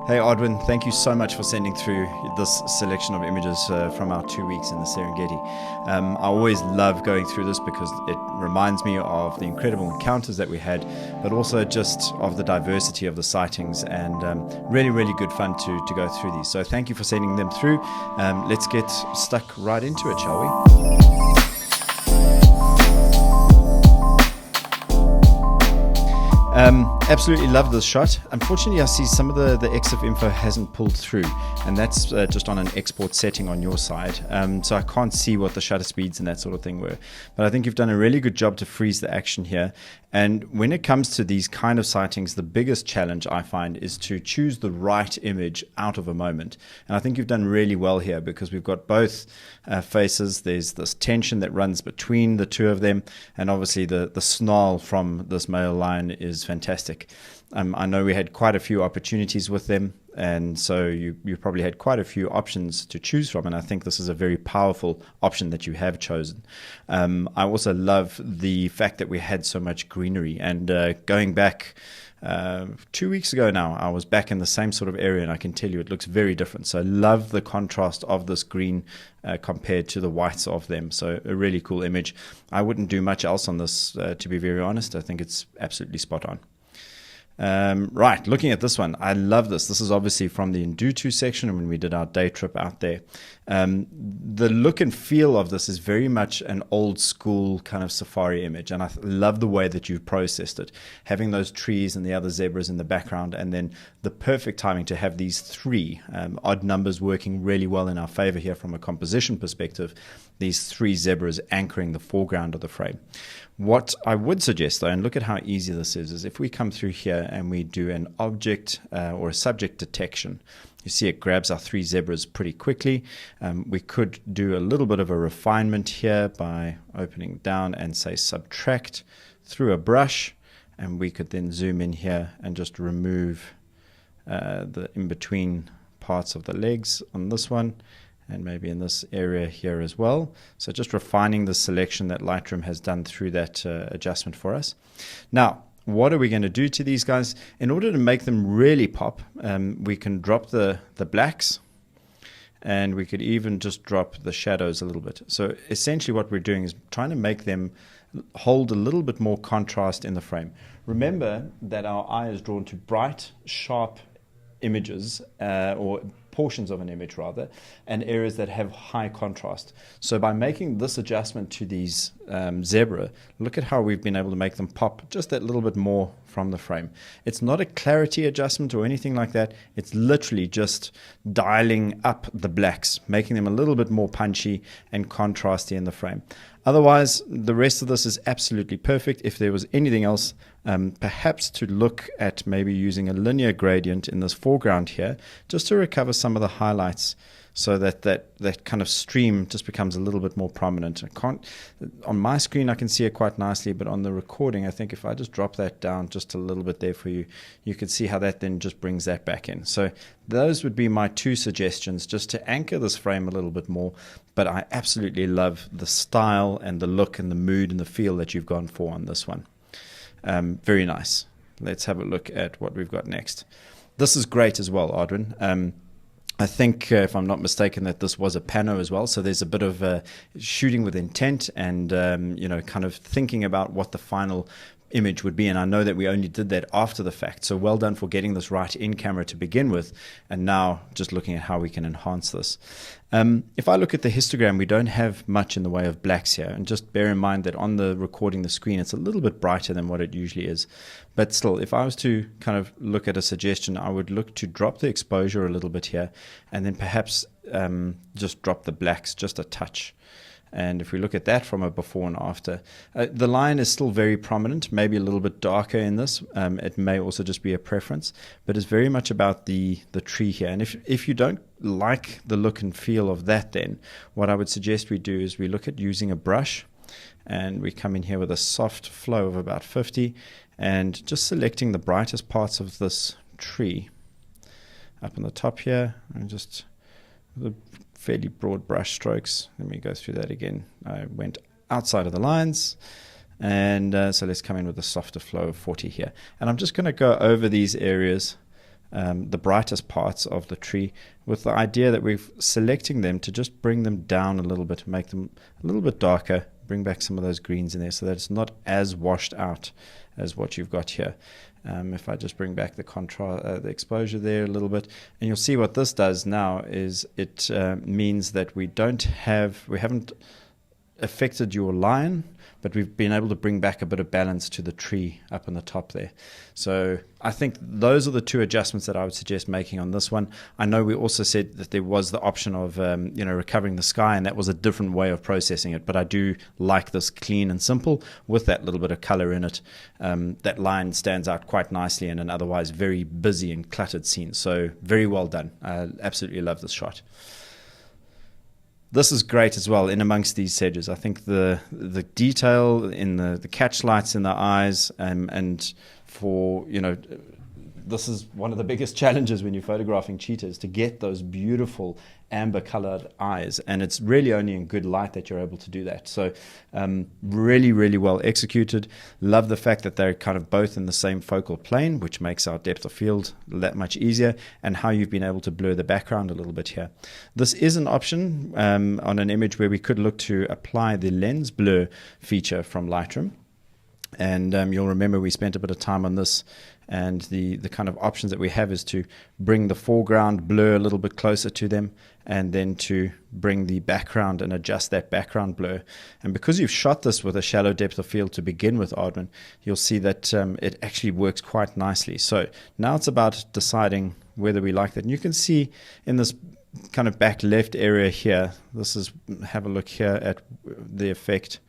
Hey Ardwin, thank you so much for sending through this selection of images from our 2 weeks in the Serengeti. I always love going through this because it reminds me of the incredible encounters that we had, but also just of the diversity of the sightings, and really, really good fun to go through these. So thank you for sending them through. Let's get stuck right into it, shall we? Absolutely love this shot. Unfortunately, I see some of the EXIF info hasn't pulled through, and that's just on an export setting on your side. So I can't see what the shutter speeds and that sort of thing were. But I think you've done a really good job to freeze the action here. And when it comes to these kind of sightings, the biggest challenge I find is to choose the right image out of a moment. And I think you've done really well here because we've got both faces. There's this tension that runs between the two of them. And obviously the snarl from this male lion is fantastic. I know we had quite a few opportunities with them, and so you probably had quite a few options to choose from, and I think this is a very powerful option that you have chosen. I also love the fact that we had so much greenery, and going back 2 weeks ago now, I was back in the same sort of area, and I can tell you it looks very different. So I love the contrast of this green compared to the whites of them. So a really cool image. I wouldn't do much else on this, to be very honest. I think it's absolutely spot on. Right, looking at this one, I love this. This is obviously from the Ndutu section when we did our day trip out there. The look and feel of this is very much an old school kind of safari image, and I love the way that you've processed it, having those trees and the other zebras in the background, and then the perfect timing to have these three odd numbers working really well in our favor here from a composition perspective, these three zebras anchoring the foreground of the frame. What I would suggest, though, and look at how easy this is if we come through here and we do an object or a subject detection, you see it grabs our three zebras pretty quickly. We could do a little bit of a refinement here by opening down and say subtract through a brush, and we could then zoom in here and just remove the in-between parts of the legs on this one, and maybe in this area here as well. So just refining the selection that Lightroom has done through that adjustment for us. Now, what are we going to do to these guys? In order to make them really pop, we can drop the blacks, and we could even just drop the shadows a little bit. So essentially what we're doing is trying to make them hold a little bit more contrast in the frame. Remember that our eye is drawn to bright, sharp images, or portions of an image rather, and areas that have high contrast. So by making this adjustment to these zebra, look at how we've been able to make them pop just that little bit more from the frame. It's not a clarity adjustment or anything like that. It's literally just dialing up the blacks, making them a little bit more punchy and contrasty in the frame. Otherwise, the rest of this is absolutely perfect. If there was anything else, perhaps to look at maybe using a linear gradient in this foreground here, just to recover some of the highlights so that that kind of stream just becomes a little bit more prominent. On my screen, I can see it quite nicely, but on the recording, I think if I just drop that down just a little bit there for you, you can see how that then just brings that back in. So those would be my two suggestions, just to anchor this frame a little bit more. But I absolutely love the style and the look and the mood and the feel that you've gone for on this one. Very nice. Let's have a look at what we've got next. This is great as well, Ardwin. I think, if I'm not mistaken, that this was a pano as well. So there's a bit of shooting with intent and, kind of thinking about what the final image would be. And I know that we only did that after the fact. So well done for getting this right in camera to begin with. And now just looking at how we can enhance this. If I look at the histogram, we don't have much in the way of blacks here. And just bear in mind that on the recording the screen, it's a little bit brighter than what it usually is. But still, if I was to kind of look at a suggestion, I would look to drop the exposure a little bit here, and then perhaps just drop the blacks just a touch. And if we look at that from a before and after, the line is still very prominent, maybe a little bit darker in this. It may also just be a preference, but it's very much about the tree here. And if you don't like the look and feel of that, then what I would suggest we do is we look at using a brush, and we come in here with a soft flow of about 50, and just selecting the brightest parts of this tree up on the top here, and just the fairly broad brush strokes. Let me go through that again. I went outside of the lines, and so let's come in with a softer flow of 40 here. And I'm just going to go over these areas the brightest parts of the tree, with the idea that we're selecting them to just bring them down a little bit, make them a little bit darker, bring back some of those greens in there so that it's not as washed out as what you've got here. If I just bring back the contrast, the exposure there a little bit, and you'll see what this does now is it means that we haven't affected your line, but we've been able to bring back a bit of balance to the tree up in the top there. So I think those are the two adjustments that I would suggest making on this one. I know we also said that there was the option of recovering the sky, and that was a different way of processing it, but I do like this clean and simple with that little bit of color in it. That line stands out quite nicely in an otherwise very busy and cluttered scene. So very well done. I absolutely love this shot. This is great as well in amongst these sedges. I think the detail in the catch lights in the eyes, and for, this is one of the biggest challenges when you're photographing cheetahs, to get those beautiful amber colored eyes, and it's really only in good light that you're able to do that. So really, really well executed. Love the fact that they're kind of both in the same focal plane, which makes our depth of field that much easier, and how you've been able to blur the background a little bit here. This is an option on an image where we could look to apply the lens blur feature from Lightroom. And you'll remember we spent a bit of time on this, and the kind of options that we have is to bring the foreground blur a little bit closer to them, and then to bring the background and adjust that background blur. And because you've shot this with a shallow depth of field to begin with, Ardwin, you'll see that it actually works quite nicely. So now it's about deciding whether we like that. And you can see in this kind of back left area here, have a look here at the effect.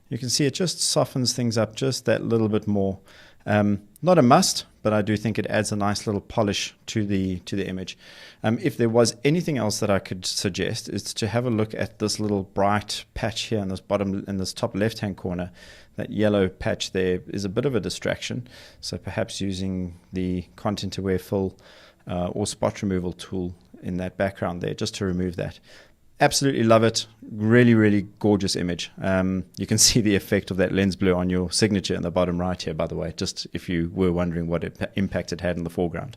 You can see it just softens things up just that little bit more. Not a must, but I do think it adds a nice little polish to the image. If there was anything else that I could suggest, is to have a look at this little bright patch here in this top left-hand corner. That yellow patch there is a bit of a distraction. So perhaps using the content aware fill or spot removal tool in that background there, just to remove that. Absolutely love it. Really, really gorgeous image. You can see the effect of that lens blur on your signature in the bottom right here, by the way, just if you were wondering what impact it had in the foreground.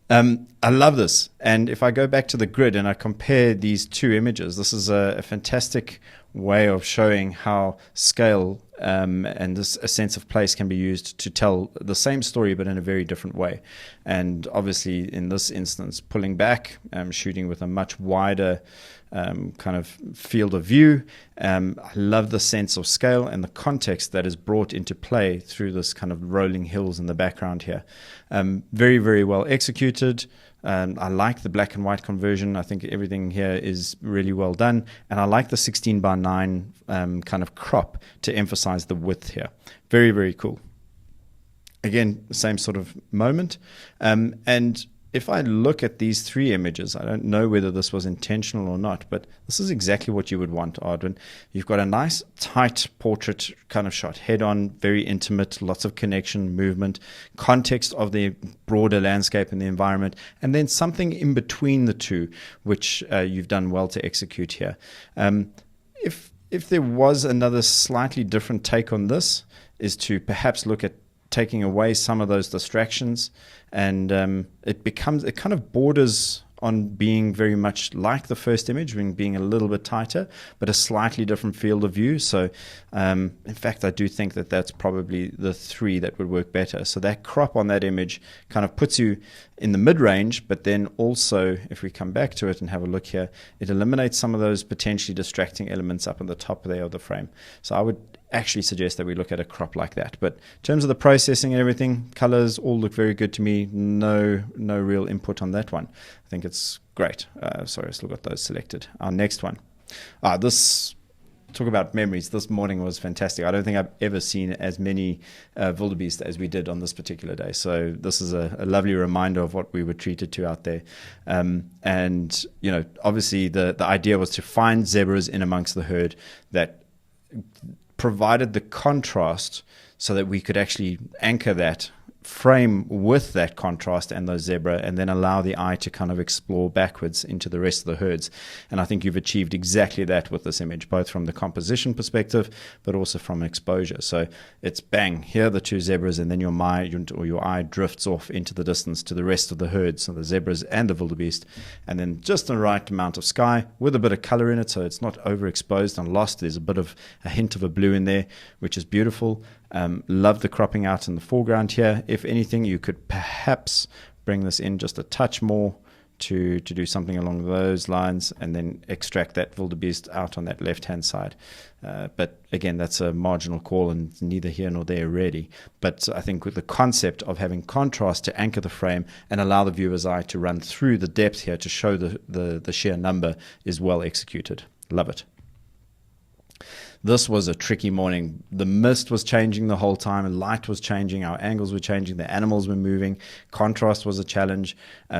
I love this. And if I go back to the grid and I compare these two images, this is a fantastic way of showing how scale and a sense of place can be used to tell the same story but in a very different way. And obviously in this instance, pulling back, shooting with a much wider kind of field of view. I love the sense of scale and the context that is brought into play through this kind of rolling hills in the background here. Very, very well executed. I like the black and white conversion. I think everything here is really well done. And I like the 16:9 kind of crop to emphasize the width here. Very, very cool. Again, the same sort of moment. And if I look at these three images, I don't know whether this was intentional or not, but this is exactly what you would want, Ardwin. You've got a nice, tight portrait kind of shot, head-on, very intimate, lots of connection, movement, context of the broader landscape and the environment, and then something in between the two, which you've done well to execute here. If there was another slightly different take on this, is to perhaps look at taking away some of those distractions, and it kind of borders on being very much like the first image, being a little bit tighter, but a slightly different field of view. So in fact, I do think that that's probably the three that would work better. So that crop on that image kind of puts you in the mid-range, but then also, if we come back to it and have a look here, it eliminates some of those potentially distracting elements up on the top there of the frame. So I would actually suggest that we look at a crop like that. But in terms of the processing and everything, colors all look very good to me. No real input on that one. I think it's great. Sorry, I still got those selected. Our next one. Talk about memories. This morning was fantastic. I don't think I've ever seen as many wildebeest as we did on this particular day. So this is a lovely reminder of what we were treated to out there. And, obviously the idea was to find zebras in amongst the herd that provided the contrast so that we could actually anchor that frame with that contrast and those zebra, and then allow the eye to kind of explore backwards into the rest of the herds. And I think you've achieved exactly that with this image, both from the composition perspective, but also from exposure. So it's bang, here are the two zebras, and then your eye drifts off into the distance to the rest of the herd, so the zebras and the wildebeest, and then just the right amount of sky with a bit of color in it, so it's not overexposed and lost. There's a hint of a blue in there, which is beautiful. Love the cropping out in the foreground here. If anything, you could perhaps bring this in just a touch more to do something along those lines, and then extract that wildebeest out on that left-hand side. But again, that's a marginal call, and neither here nor there really. But I think with the concept of having contrast to anchor the frame and allow the viewer's eye to run through the depth here to show the sheer number is well executed. Love it. This was a tricky morning. The mist was changing the whole time. Light was changing. Our angles were changing. The animals were moving. Contrast was a challenge.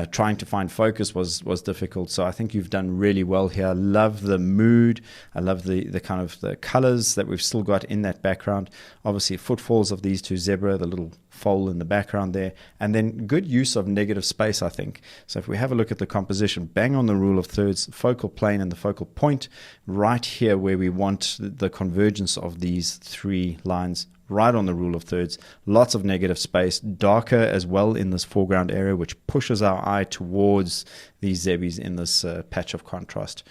Trying to find focus was difficult. So I think you've done really well here. I love the mood. I love the kind of the colors that we've still got in that background. Obviously, footfalls of these two zebra, the little foal in the background there, and then good use of negative space, I think. So if we have a look at the composition, bang on the rule of thirds, focal plane and the focal point, right here where we want the convergence of these three lines, right on the rule of thirds. Lots of negative space, darker as well in this foreground area, which pushes our eye towards these zebbies in this patch of contrast.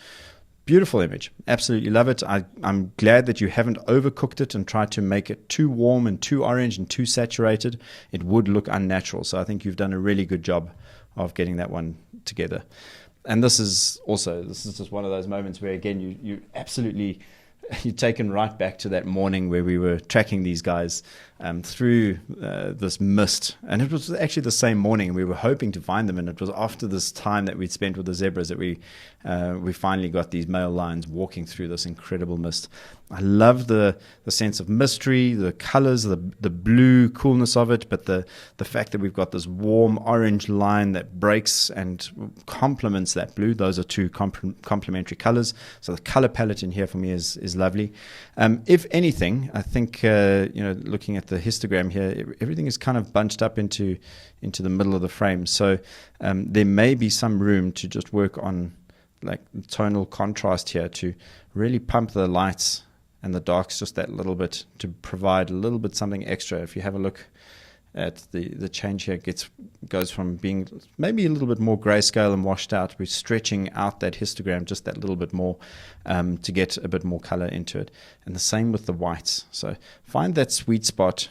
Beautiful image. Absolutely love it. I'm glad that you haven't overcooked it and tried to make it too warm and too orange and too saturated. It would look unnatural. So I think you've done a really good job of getting that one together. And this is just one of those moments where, again, you absolutely, you're taken right back to that morning where we were tracking these guys through this mist. And it was actually the same morning. We were hoping to find them, and it was after this time that we'd spent with the zebras that we finally got these male lions walking through this incredible mist. I love the sense of mystery, the colors, the blue coolness of it, but the fact that we've got this warm orange line that breaks and complements that blue. Those are two complementary colors. So the color palette in here for me is lovely. If anything, I think looking at the histogram here, everything is kind of bunched up into the middle of the frame. So there may be some room to just work on like tonal contrast here to really pump the lights and the darks just that little bit to provide a little bit something extra. If you have a look at the change here, goes from being maybe a little bit more grayscale and washed out. We're stretching out that histogram just that little bit more to get a bit more color into it. And the same with the whites. So find that sweet spot,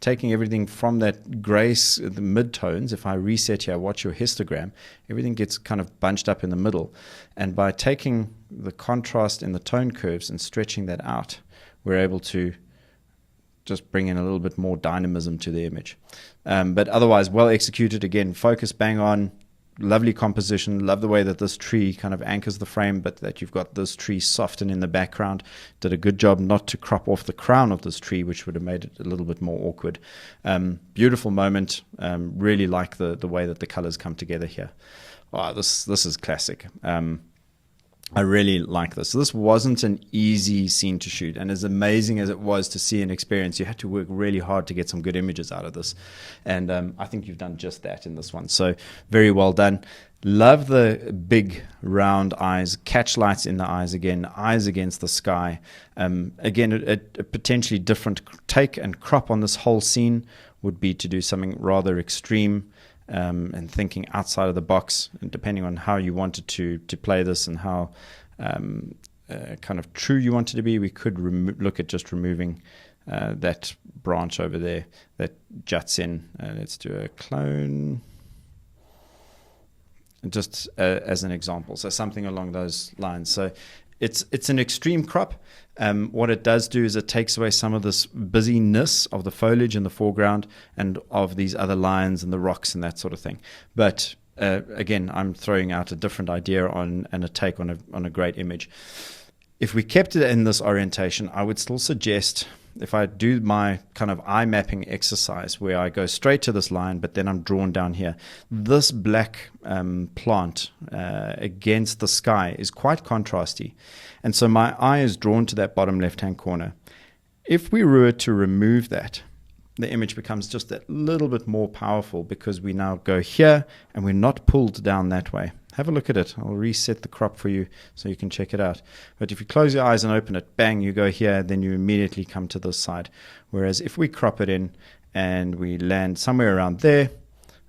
taking everything from that grace, the mid-tones. If I reset here, watch your histogram, everything gets kind of bunched up in the middle. And by taking the contrast in the tone curves and stretching that out, we're able to just bring in a little bit more dynamism to the image. But otherwise, well executed. Again, focus bang on. Lovely composition. Love the way that this tree kind of anchors the frame, but that you've got this tree soften in the background. Did a good job not to crop off the crown of this tree, which would have made it a little bit more awkward. Beautiful moment. Really like the way that the colors come together here. Oh, this is classic. I really like this. This wasn't an easy scene to shoot, and as amazing as it was to see and experience, you had to work really hard to get some good images out of this. And I think you've done just that in this one. So very well done. Love the big round eyes, catch lights in the eyes again, eyes against the sky. Again, a potentially different take and crop on this whole scene would be to do something rather extreme. And thinking outside of the box, and depending on how you wanted to play this and how kind of true you wanted to be, we could look at just removing that branch over there that juts in. Let's do a clone, just as an example. So something along those lines. So it's an extreme crop. What it does do is it takes away some of this busyness of the foliage in the foreground and of these other lines and the rocks and that sort of thing. But again, I'm throwing out a different idea and a take on a great image. If we kept it in this orientation, I would still suggest, if I do my kind of eye mapping exercise where I go straight to this line, but then I'm drawn down here, this black plant against the sky is quite contrasty. And so my eye is drawn to that bottom left-hand corner. If we were to remove that the image becomes just that little bit more powerful because we now go here and we're not pulled down that way. Have a look at it. I'll reset the crop for you so you can check it out. But if you close your eyes and open it, bang, you go here, then you immediately come to this side. Whereas if we crop it in and we land somewhere around there,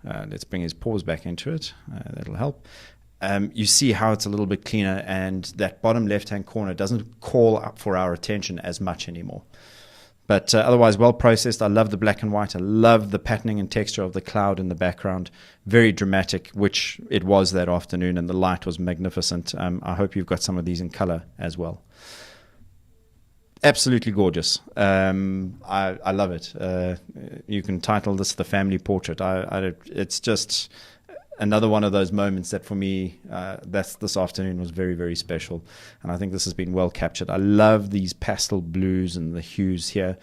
let's bring his paws back into it. That'll help. You see how it's a little bit cleaner, and that bottom left-hand corner doesn't call up for our attention as much anymore. But otherwise, well processed. I love the black and white. I love the patterning and texture of the cloud in the background. Very dramatic, which it was that afternoon, and the light was magnificent. I hope you've got some of these in color as well. Absolutely gorgeous. I love it. You can title this The Family Portrait. It's just another one of those moments that for me, this afternoon was very, very special. And I think this has been well captured. I love these pastel blues and the hues here.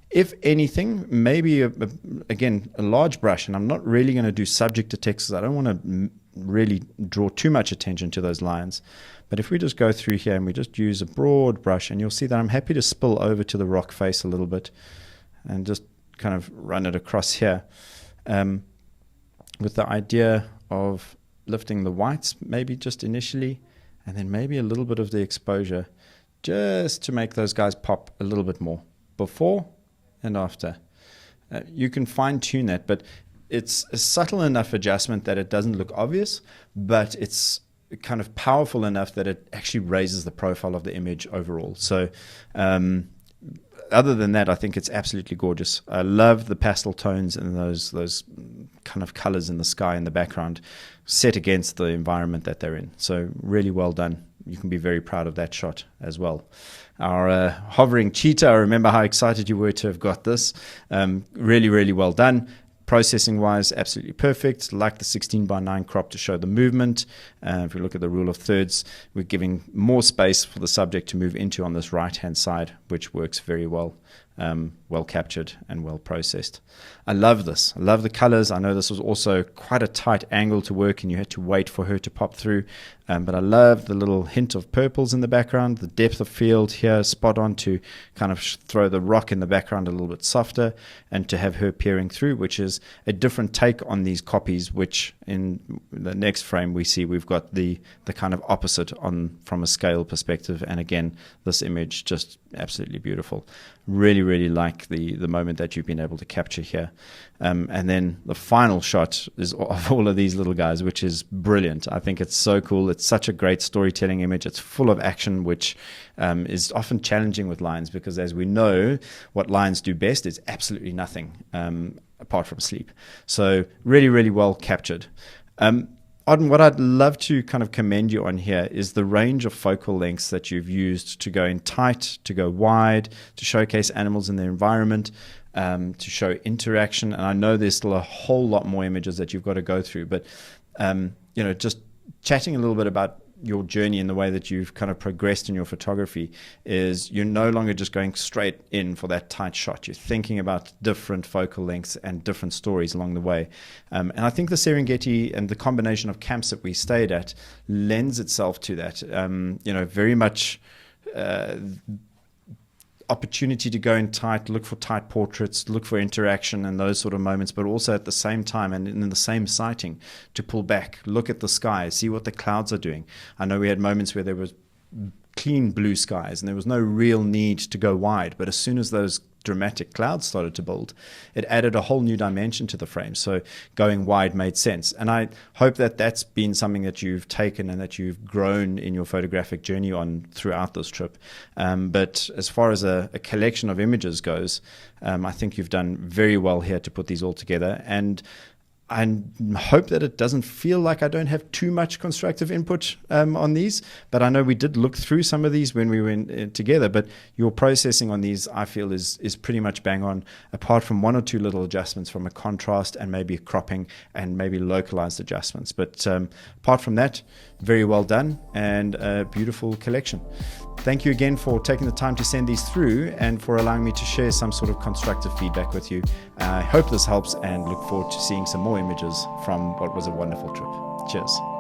If anything, maybe, again, a large brush, and I'm not really going to do subject to text because I don't want to really draw too much attention to those lines. But if we just go through here and we just use a broad brush, and you'll see that I'm happy to spill over to the rock face a little bit and just kind of run it across here. With the idea of lifting the whites maybe just initially, and then maybe a little bit of the exposure just to make those guys pop a little bit more before and after. You can fine tune that, but it's a subtle enough adjustment that it doesn't look obvious, but it's kind of powerful enough that it actually raises the profile of the image overall. So other than that, I think it's absolutely gorgeous. I love the pastel tones and those kind of colors in the sky in the background set against the environment that they're in. So really well done. You can be very proud of that shot as well. Our hovering cheetah, I remember how excited you were to have got this. Really, really well done. Processing wise, absolutely perfect. Like the 16:9 crop to show the movement. If we look at the rule of thirds, we're giving more space for the subject to move into on this right hand side, which works very well. Well captured and well processed. I love this. I love the colors. I know this was also quite a tight angle to work and you had to wait for her to pop through. But I love the little hint of purples in the background, the depth of field here, spot on to kind of throw the rock in the background a little bit softer and to have her peering through, which is a different take on these copies, which in the next frame we see we've got the kind of opposite on from a scale perspective. And again, this image just absolutely beautiful. Really, really like the moment that you've been able to capture here. And then the final shot is of all of these little guys, which is brilliant. I think it's so cool. It's such a great storytelling image. It's full of action, which is often challenging with lines because, as we know, what lines do best is absolutely nothing apart from sleep. So really, really well captured. Ardwin, what I'd love to kind of commend you on here is the range of focal lengths that you've used to go in tight, to go wide, to showcase animals in their environment, to show interaction. And I know there's still a whole lot more images that you've got to go through, but just chatting a little bit about your journey and the way that you've kind of progressed in your photography is you're no longer just going straight in for that tight shot. You're thinking about different focal lengths and different stories along the way. And I think the Serengeti and the combination of camps that we stayed at lends itself to that. Very much opportunity to go in tight, look for tight portraits, look for interaction and those sort of moments, but also at the same time and in the same sighting to pull back, look at the sky, see what the clouds are doing. I know we had moments where there was clean blue skies and there was no real need to go wide, but as soon as those dramatic clouds started to build, it added a whole new dimension to the frame. So going wide made sense. And I hope that that's been something that you've taken and that you've grown in your photographic journey on throughout this trip. But as far as a collection of images goes, I think you've done very well here to put these all together. And I hope that it doesn't feel like I don't have too much constructive input on these, but I know we did look through some of these when we went together, but your processing on these I feel is pretty much bang on, apart from one or two little adjustments from a contrast and maybe a cropping and maybe localized adjustments. But apart from that, very well done and a beautiful collection. Thank you again for taking the time to send these through and for allowing me to share some sort of constructive feedback with you. I hope this helps and look forward to seeing some more images from what was a wonderful trip. Cheers.